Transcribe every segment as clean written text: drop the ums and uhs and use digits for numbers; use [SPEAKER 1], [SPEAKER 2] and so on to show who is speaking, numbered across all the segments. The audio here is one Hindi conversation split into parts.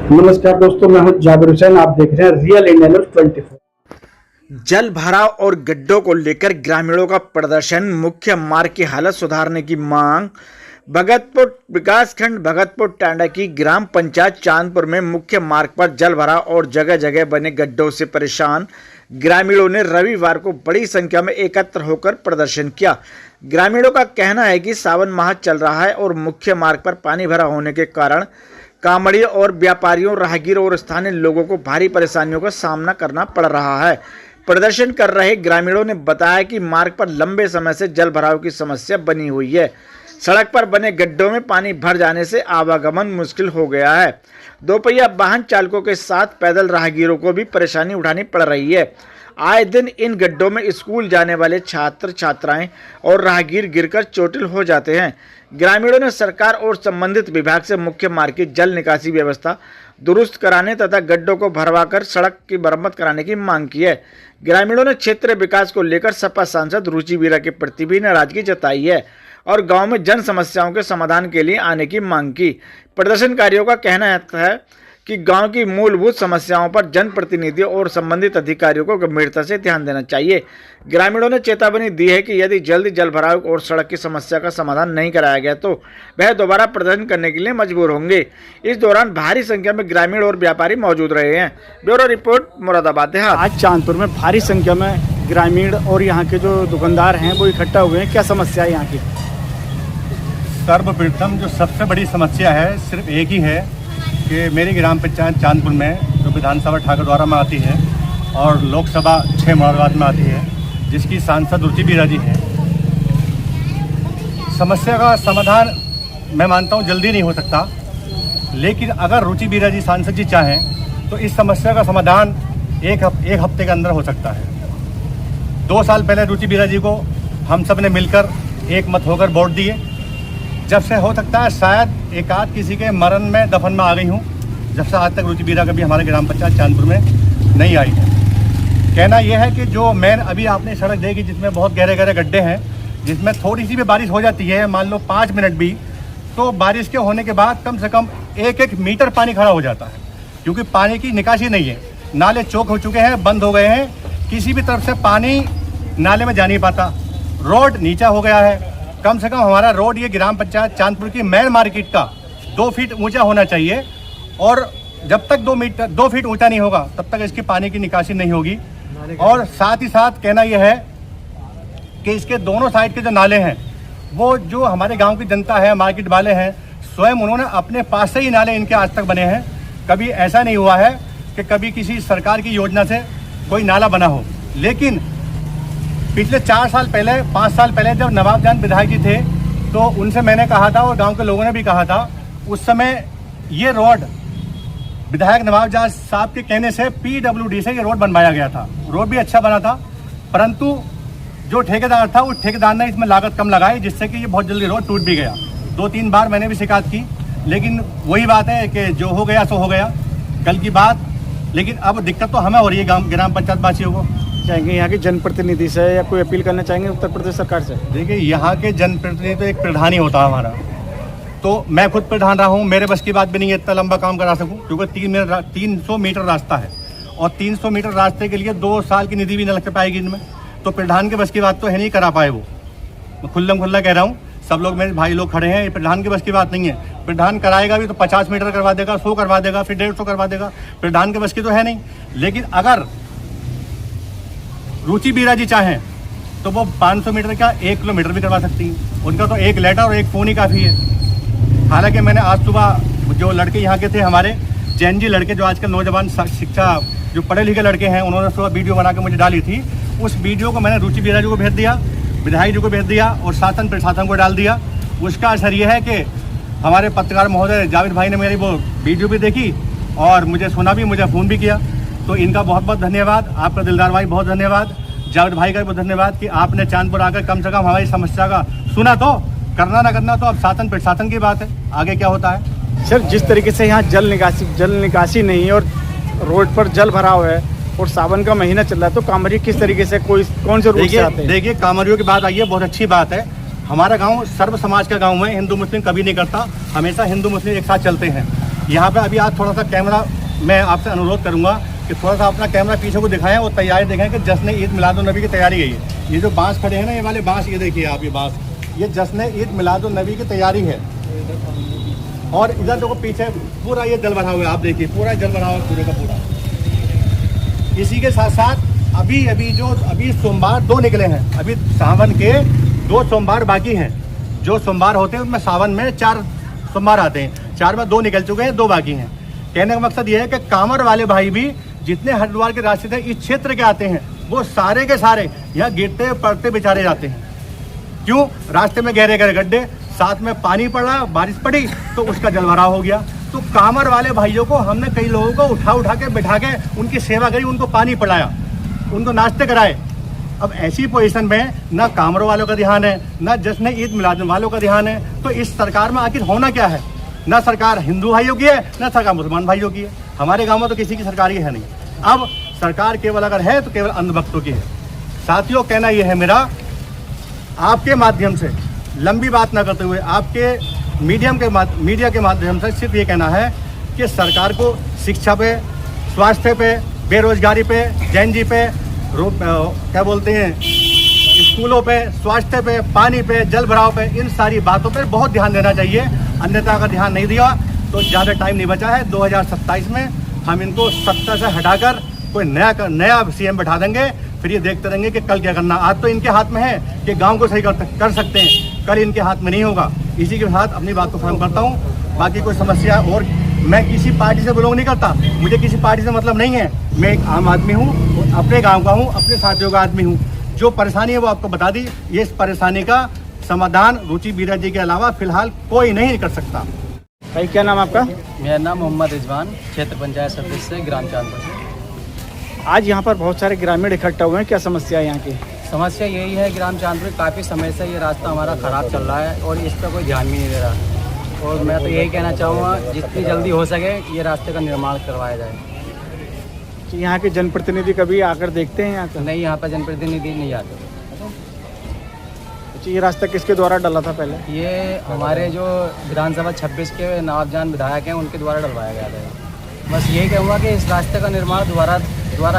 [SPEAKER 1] नमस्कार दोस्तों, मैं हूं जाबिर हुसैन। आप देख रहे हैं रियल इंडिया न्यूज 24।
[SPEAKER 2] जल भराव और गड्ढों को लेकर ग्रामीणों का प्रदर्शन, मुख्य मार्ग की हालत सुधारने की मांग। भगतपुर विकासखंड भगतपुर टांडा की ग्राम पंचायत चांदपुर में मुख्य मार्ग पर जल भराव और जगह जगह बने गड्ढों से परेशान ग्रामीणों ने रविवार को बड़ी संख्या में एकत्र होकर प्रदर्शन किया। ग्रामीणों का कहना है कि सावन माह चल रहा है और मुख्य मार्ग पर पानी भरा होने के कारण कांवड़ियों और व्यापारियों, राहगीरों और स्थानीय लोगों को भारी परेशानियों का सामना करना पड़ रहा है। प्रदर्शन कर रहे ग्रामीणों ने बताया कि मार्ग पर लंबे समय से जल भराव की समस्या बनी हुई है। सड़क पर बने गड्ढों में पानी भर जाने से आवागमन मुश्किल हो गया है। दोपहिया वाहन चालकों के साथ पैदल राहगीरों को भी परेशानी उठानी पड़ रही है। आए दिन इन गड्ढों में स्कूल जाने वाले छात्र छात्राएं और राहगीर गिरकर चोटिल हो जाते हैं। ग्रामीणों ने सरकार और संबंधित विभाग से मुख्य मार्ग की जल निकासी व्यवस्था दुरुस्त कराने तथा गड्ढों को भरवाकर सड़क की मरम्मत कराने की मांग की है। ग्रामीणों ने क्षेत्रीय विकास को लेकर सपा सांसद रुचि वीरा के प्रति भी नाराजगी जताई है और गांव में जन समस्याओं के समाधान के लिए आने की मांग की। प्रदर्शनकारियों का कहना है कि गांव की मूलभूत समस्याओं पर जनप्रतिनिधियों और संबंधित अधिकारियों को गंभीरता से ध्यान देना चाहिए। ग्रामीणों ने चेतावनी दी है कि यदि जल्दी जल भराव और सड़क की समस्या का समाधान नहीं कराया गया तो वह दोबारा प्रदर्शन करने के लिए मजबूर होंगे। इस दौरान भारी संख्या में ग्रामीण और व्यापारी मौजूद रहे हैं। ब्यूरो रिपोर्ट, मुरादाबाद देहात।
[SPEAKER 1] आज चांदपुर में भारी संख्या में ग्रामीण और यहाँ के जो दुकानदार हैं वो इकट्ठा हुए हैं। क्या समस्या है यहाँ की?
[SPEAKER 3] सर्वप्रथम जो सबसे बड़ी समस्या है सिर्फ एक ही है कि मेरी ग्राम पंचायत चांदपुर में जो विधानसभा ठाकुरद्वारा में आती है और लोकसभा 6 मुरादाबाद में आती है, जिसकी सांसद रुचि वीरा जी है। समस्या का समाधान मैं मानता हूँ जल्दी नहीं हो सकता, लेकिन अगर रुचि वीरा जी सांसद जी चाहें तो इस समस्या का समाधान एक हफ्ते के अंदर हो सकता है। 2 साल पहले रुचि वीरा जी को हम सब ने मिलकर एक मत होकर वोट दिए। जब से हो सकता है शायद एक आध किसी के मरण में दफन में आ गई हूँ, जब से आज तक रुचि वीरा कभी हमारे ग्राम पंचायत चांदपुर में नहीं आई है। कहना यह है कि जो मेन अभी आपने सड़क देखी जिसमें बहुत गहरे गहरे गड्ढे हैं, जिसमें थोड़ी सी भी बारिश हो जाती है, मान लो 5 मिनट भी, तो बारिश के होने के बाद कम से कम 1-1 मीटर पानी खड़ा हो जाता है, क्योंकि पानी की निकासी नहीं है। नाले चौक हो चुके हैं, बंद हो गए हैं, किसी भी तरफ से पानी नाले में जा नहीं पाता। रोड नीचा हो गया है। कम से कम हमारा रोड ये ग्राम पंचायत चांदपुर की मेन मार्केट का 2 फीट ऊंचा होना चाहिए, और जब तक 2 फीट ऊंचा नहीं होगा तब तक इसकी पानी की निकासी नहीं होगी। और साथ ही साथ कहना यह है कि इसके दोनों साइड के जो नाले हैं, वो जो हमारे गांव की जनता है, मार्केट वाले हैं, स्वयं उन्होंने अपने पास से ही नाले इनके आज तक बने हैं। कभी ऐसा नहीं हुआ है कि कभी किसी सरकार की योजना से कोई नाला बना हो। लेकिन पिछले 4 साल पहले, 5 साल पहले जब नवाब जान विधायक जी थे, तो उनसे मैंने कहा था और गांव के लोगों ने भी कहा था, उस समय ये रोड विधायक नवाब जान साहब के कहने से PWD से ये रोड बनवाया गया था। रोड भी अच्छा बना था, परंतु जो ठेकेदार था उस ठेकेदार ने इसमें लागत कम लगाई, जिससे कि ये बहुत जल्दी रोड टूट भी गया। 2-3 बार मैंने भी शिकायत की, लेकिन वही बात है कि जो हो गया सो हो गया, कल की बात। लेकिन अब दिक्कत तो हमें हो रही है ग्राम पंचायत वासियों को।
[SPEAKER 1] चाहेंगे यहाँ के जनप्रतिनिधि से या कोई अपील करना चाहेंगे उत्तर प्रदेश सरकार से? देखिए,
[SPEAKER 3] यहाँ के जनप्रतिनिधि तो एक प्रधान ही होता है हमारा, तो मैं खुद प्रधान रहा हूँ, मेरे बस की बात भी नहीं है इतना लंबा काम करा सकूँ, क्योंकि 300 मीटर रास्ता है और 300 मीटर रास्ते के लिए 2 साल की निधि भी न लग पाएगी इनमें, तो प्रधान के बस की बात तो है नहीं, करा पाए वो। मैं खुल्ला कह रहा हूँ, सब लोग मेरे भाई लोग खड़े हैं, ये प्रधान के बस की बात नहीं है। प्रधान कराएगा भी तो 50 मीटर करवा देगा, 100 करवा देगा, फिर 150 करवा देगा, प्रधान के बस की तो है नहीं। लेकिन अगर रुचि वीरा जी चाहें तो वो 500 मीटर का 1 किलोमीटर भी करवा सकती हैं। उनका तो एक लेटर और एक फ़ोन ही काफ़ी है। हालांकि मैंने आज सुबह जो लड़के यहाँ के थे हमारे जैन जी लड़के, जो आजकल नौजवान शिक्षा जो पढ़े लिखे लड़के हैं, उन्होंने सुबह वीडियो बना के मुझे डाली थी। उस वीडियो को मैंने रुचि वीरा जी को भेज दिया, विधायक जी को भेज दिया और शासन प्रशासन को डाल दिया। उसका असर ये है कि हमारे पत्रकार महोदय जावेद भाई ने मेरी वो वीडियो भी देखी और मुझे सुना भी, मुझे फ़ोन भी किया। तो इनका बहुत बहुत धन्यवाद, आपका दिलदार भाई बहुत धन्यवाद, जावेद भाई का भी बहुत धन्यवाद कि आपने चांदपुर आकर कम से कम हमारी समस्या का सुना। तो करना ना करना तो अब शासन प्रशासन की बात है, आगे क्या होता है।
[SPEAKER 1] सर, जिस तरीके से यहाँ जल निकासी नहीं है और रोड पर जल भराव है और सावन का महीना चल रहा है, तो कांवड़िया किस तरीके से कौन से रूट से आते हैं?
[SPEAKER 3] देखिए, कांवड़ियों की बात आई है, बहुत अच्छी बात है। हमारा गांव सर्व समाज का गांव है, हिंदू मुस्लिम कभी नहीं करता, हमेशा हिंदू मुस्लिम एक साथ चलते हैं। यहाँ पे अभी आप थोड़ा सा कैमरा, मैं आपसे अनुरोध करूँगा कि थोड़ा सा अपना कैमरा पीछे को दिखाएं और तैयारी दिखाएं कि जश्न ईद मिलादुन्नबी की तैयारी गई है। ये जो बांस खड़े हैं ना, ये वाले बांस, ये देखिए आप, ये बांस, ये जश्न ईद मिलादुन्नबी की तैयारी है। और इधर देखो पीछे पूरा ये जल भरा हुआ है, आप देखिए पूरा जल भरा हुआ है पूरे का पूरा। इसी के साथ साथ अभी सोमवार 2 निकले हैं, अभी सावन के 2 सोमवार बाकी हैं। जो सोमवार होते हैं उनमें सावन में 4 सोमवार आते हैं, 4 में 2 निकल चुके हैं, 2 बाकी हैं। कहने का मकसद ये है कि कांवड़ वाले भाई भी जितने हरिद्वार के रास्ते से इस क्षेत्र के आते हैं, वो सारे के सारे यहाँ गिरते पड़ते बेचारे जाते हैं। क्यों? रास्ते में गहरे गहरे गड्ढे, साथ में पानी पड़ा, बारिश पड़ी तो उसका जलभराव हो गया। तो कांवड़ वाले भाइयों को हमने कई लोगों को उठा के बैठा के उनकी सेवा करी, उनको पानी पिलाया, उनको नाश्ते कराए। अब ऐसी पोजीशन में ना कांवड़ वालों का ध्यान है, ना जश्न ईद मिलाद वालों का ध्यान है, तो इस सरकार में आखिर होना क्या है? ना सरकार हिंदू भाइयों की है, ना सरकार मुसलमान भाइयों की है। हमारे गांव में तो किसी की सरकार ही है नहीं। अब सरकार केवल अगर है तो केवल अंधभक्तों की है। साथियों, कहना यह है मेरा, आपके माध्यम से, लंबी बात ना करते हुए, आपके मीडिया के माध्यम से सिर्फ ये कहना है कि सरकार को शिक्षा पे, स्वास्थ्य पे, बेरोजगारी पे, जैन जी पे, क्या बोलते हैं, स्कूलों पे, स्वास्थ्य पे, पानी पे, जल भराव पे, इन सारी बातों पे बहुत ध्यान देना चाहिए। अन्यथा अगर ध्यान नहीं दिया तो ज़्यादा टाइम नहीं बचा है। 2027 में हम इनको सत्ता से हटाकर कोई नया सीएम बैठा देंगे, फिर ये देखते रहेंगे कि कल क्या करना। आज तो इनके हाथ में है कि गांव को सही कर सकते हैं, कल इनके हाथ में नहीं होगा। इसी के साथ अपनी बात को खत्म करता हूँ। बाकी कोई समस्या, और मैं किसी पार्टी से बिलोंग नहीं करता, मुझे किसी पार्टी से मतलब नहीं है। मैं एक आम आदमी हूँ, अपने गाँव का हूँ, अपने साथियों का आदमी हूँ। जो परेशानी है वो आपको बता दी। ये इस परेशानी का समाधान रुचि बीरा जी के अलावा फिलहाल कोई नहीं कर सकता।
[SPEAKER 1] भाई क्या नाम आपका?
[SPEAKER 4] मेरा नाम मोहम्मद रिजवान, क्षेत्र पंचायत सदस्य ग्राम चांदपुर से।
[SPEAKER 1] आज यहाँ पर बहुत सारे ग्रामीण इकट्ठा हुए हैं, क्या समस्या है यहाँ की?
[SPEAKER 4] समस्या यही है, ग्राम चांदपुर काफ़ी समय से ये रास्ता हमारा ख़राब चल रहा है और इस पर कोई ध्यान भी नहीं दे रहा। और मैं तो यही कहना चाहूँगा, जितनी जल्दी हो सके ये रास्ते का निर्माण करवाया जाए।
[SPEAKER 1] कि यहाँ के जनप्रतिनिधि कभी आकर देखते हैं यहाँ का?
[SPEAKER 4] नहीं, यहाँ पर जनप्रतिनिधि नहीं आते।
[SPEAKER 1] ये रास्ता किसके द्वारा डला था पहले?
[SPEAKER 4] ये हमारे जो विधानसभा 26 के नवाबजान विधायक हैं, उनके द्वारा डलवाया गया था। बस यही कहूँगा कि इस रास्ते का निर्माण दोबारा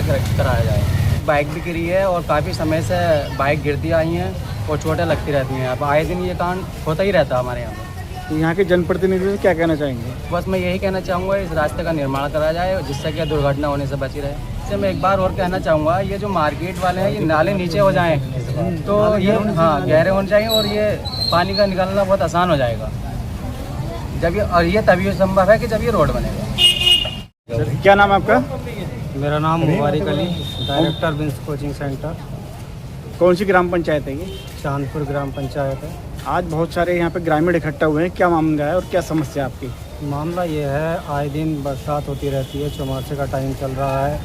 [SPEAKER 4] कराया जाए। बाइक भी गिरी है और काफ़ी समय से बाइक गिरती आई हैं और चोटें लगती रहती हैं। अब आए दिन ये कांड होता ही रहता है हमारे यहाँ पर।
[SPEAKER 1] तो यहाँ के जनप्रतिनिधि से क्या कहना चाहेंगे?
[SPEAKER 4] बस मैं यही कहना चाहूँगा, इस रास्ते का निर्माण कराया जाए जिससे कि दुर्घटना होने से बची रहे। इससे मैं एक बार और कहना चाहूँगा, ये जो मार्केट वाले हैं, ये नाले नीचे हो जाएँ तो ये गहरे होने चाहिए और ये पानी का निकलना बहुत आसान हो जाएगा ये तभी संभव है कि जब ये रोड बनेगा।
[SPEAKER 1] क्या नाम है आपका?
[SPEAKER 4] मेरा नाम मुबारक अली, डायरेक्टर बिन्स कोचिंग सेंटर।
[SPEAKER 1] कौन सी ग्राम पंचायत है ये?
[SPEAKER 4] चांदपुर ग्राम पंचायत है।
[SPEAKER 1] आज बहुत सारे यहाँ पे ग्रामीण इकट्ठा हुए हैं, क्या मामला है और क्या समस्या आपकी?
[SPEAKER 4] मामला ये है, आए दिन बरसात होती रहती है, चौमासे का टाइम चल रहा है,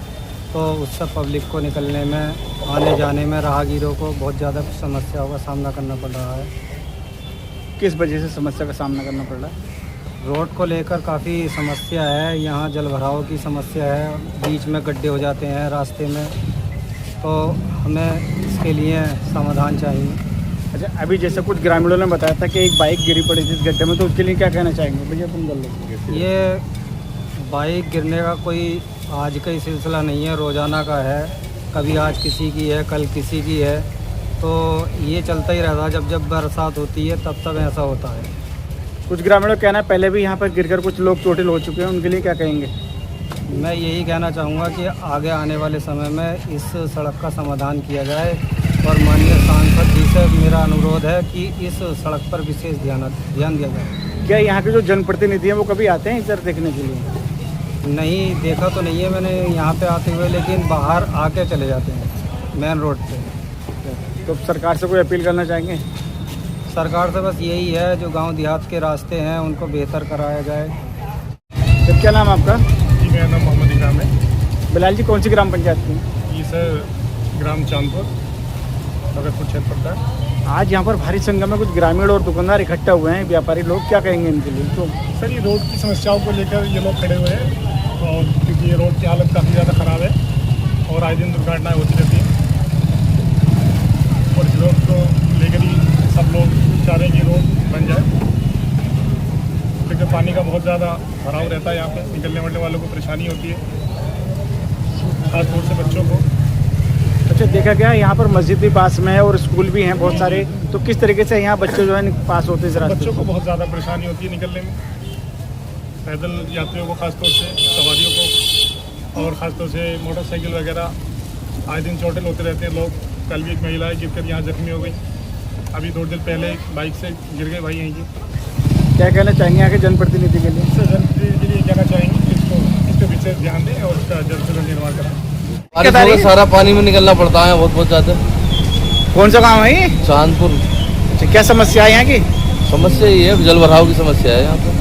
[SPEAKER 4] तो उससे पब्लिक को निकलने में, आने जाने में, राहगीरों को बहुत ज़्यादा समस्याओं का सामना करना पड़ रहा है।
[SPEAKER 1] किस वजह से समस्या का सामना करना पड़ रहा है?
[SPEAKER 4] रोड को लेकर काफ़ी समस्या है। यहाँ जल भराव की समस्या है, बीच में गड्ढे हो जाते हैं रास्ते में, तो हमें इसके लिए समाधान चाहिए।
[SPEAKER 1] अच्छा, अभी जैसे कुछ ग्रामीणों ने बताया था कि एक बाइक गिरी पड़ी थी इस गड्ढे में, तो उसके लिए क्या कहना चाहेंगे? भैया तुम बोल लो।
[SPEAKER 4] ये बाइक गिरने का कोई आज का ही सिलसिला नहीं है, रोज़ाना का है। कभी आज किसी की है, कल किसी की है, तो ये चलता ही रहता है। जब बरसात होती है तब ऐसा होता है।
[SPEAKER 1] कुछ ग्रामीणों का कहना है पहले भी यहाँ पर गिरकर कुछ लोग चोटिल हो चुके हैं, उनके लिए क्या कहेंगे?
[SPEAKER 4] मैं यही कहना चाहूँगा कि आगे आने वाले समय में इस सड़क का समाधान किया जाए और माननीय सांसद जी से मेरा अनुरोध है कि इस सड़क पर विशेष ध्यान दिया जाए।
[SPEAKER 1] क्या यहाँ के जो जनप्रतिनिधि हैं वो कभी आते हैं इधर देखने के लिए?
[SPEAKER 4] नहीं, देखा तो नहीं है मैंने यहाँ पे आते हुए, लेकिन बाहर आके चले जाते हैं मेन रोड पे।
[SPEAKER 1] तो सरकार से कोई अपील करना चाहेंगे?
[SPEAKER 4] सरकार से बस यही है, जो गांव देहात के रास्ते हैं उनको बेहतर कराया जाए।
[SPEAKER 1] तो क्या नाम आपका?
[SPEAKER 5] जी, मेरा नाम मोहम्मद इकराम है।
[SPEAKER 1] बिलाल जी, कौन सी ग्राम पंचायत की?
[SPEAKER 5] ये सर ग्राम चांदपुर, भगतपुर क्षेत्र पड़ता है।
[SPEAKER 1] आज यहाँ पर भारी संख्या में कुछ ग्रामीण और दुकानदार इकट्ठा हुए हैं, व्यापारी लोग, क्या कहेंगे इनके लिए? तो
[SPEAKER 5] सर, ये रोड की समस्याओं को लेकर ये लोग खड़े हुए हैं, और क्योंकि ये रोड की हालत काफ़ी ज़्यादा ख़राब है और आए दिन दुर्घटनाएँ होती रहती हैं, और इस रोड को लेकर ही सब लोग चाह रहे हैं कि रोड बन जाए। लेकिन पानी का बहुत ज़्यादा भराव रहता है। यहाँ पे निकलने वाले वालों को परेशानी होती है, खासतौर से बच्चों को।
[SPEAKER 1] अच्छा, देखा गया यहाँ पर मस्जिद भी पास में है और स्कूल भी हैं बहुत सारे, तो किस तरीके से यहाँ बच्चे जो है पास होते हैं इस रास्ते
[SPEAKER 5] बच्चों
[SPEAKER 1] से?
[SPEAKER 5] को बहुत ज़्यादा परेशानी होती है निकलने में, पैदल यात्रियों को खासतौर से, सवारियों को, और ख़ासतौर से मोटरसाइकिल वगैरह आए दिन चोटिल होते रहते हैं लोग। कल भी एक महिला है गिरकर यहाँ जख्मी हो गई, अभी 2 दिन पहले बाइक से गिर गए भाई यहीं की।
[SPEAKER 1] क्या कहना चाहेंगे यहाँ के जनप्रतिनिधि के लिए?
[SPEAKER 5] इससे जनप्रतिनिधि के लिए कहना चाहेंगे कि इस पर विशेष ध्यान दें और इसका जल्द से जल्द निर्माण कराएं।
[SPEAKER 6] बारिश हो गई, सारा पानी में निकलना पड़ता है बहुत ज़्यादा।
[SPEAKER 1] कौन सा गाँव है ये?
[SPEAKER 6] चांदपुर।
[SPEAKER 1] अच्छा, क्या समस्या है यहाँ की?
[SPEAKER 6] समस्या ये है, जल भराव की समस्या है यहाँ पर।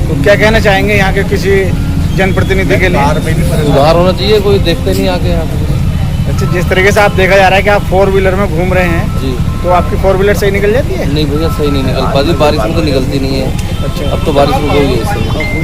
[SPEAKER 1] तो क्या कहना चाहेंगे यहाँ के किसी जनप्रतिनिधि के लिए?
[SPEAKER 6] सुधार होना चाहिए, कोई देखते नहीं आके यहाँ पे।
[SPEAKER 1] अच्छा, जिस तरीके से आप देखा जा रहा है कि आप 4 व्हीलर में घूम रहे हैं,
[SPEAKER 6] जी,
[SPEAKER 1] तो आपकी 4 व्हीलर सही निकल जाती है?
[SPEAKER 6] नहीं भैया सही नहीं निकल पाती, बारिश में तो निकलती नहीं है।
[SPEAKER 1] अच्छा,
[SPEAKER 6] अब तो बारिश रुक गई है इससे।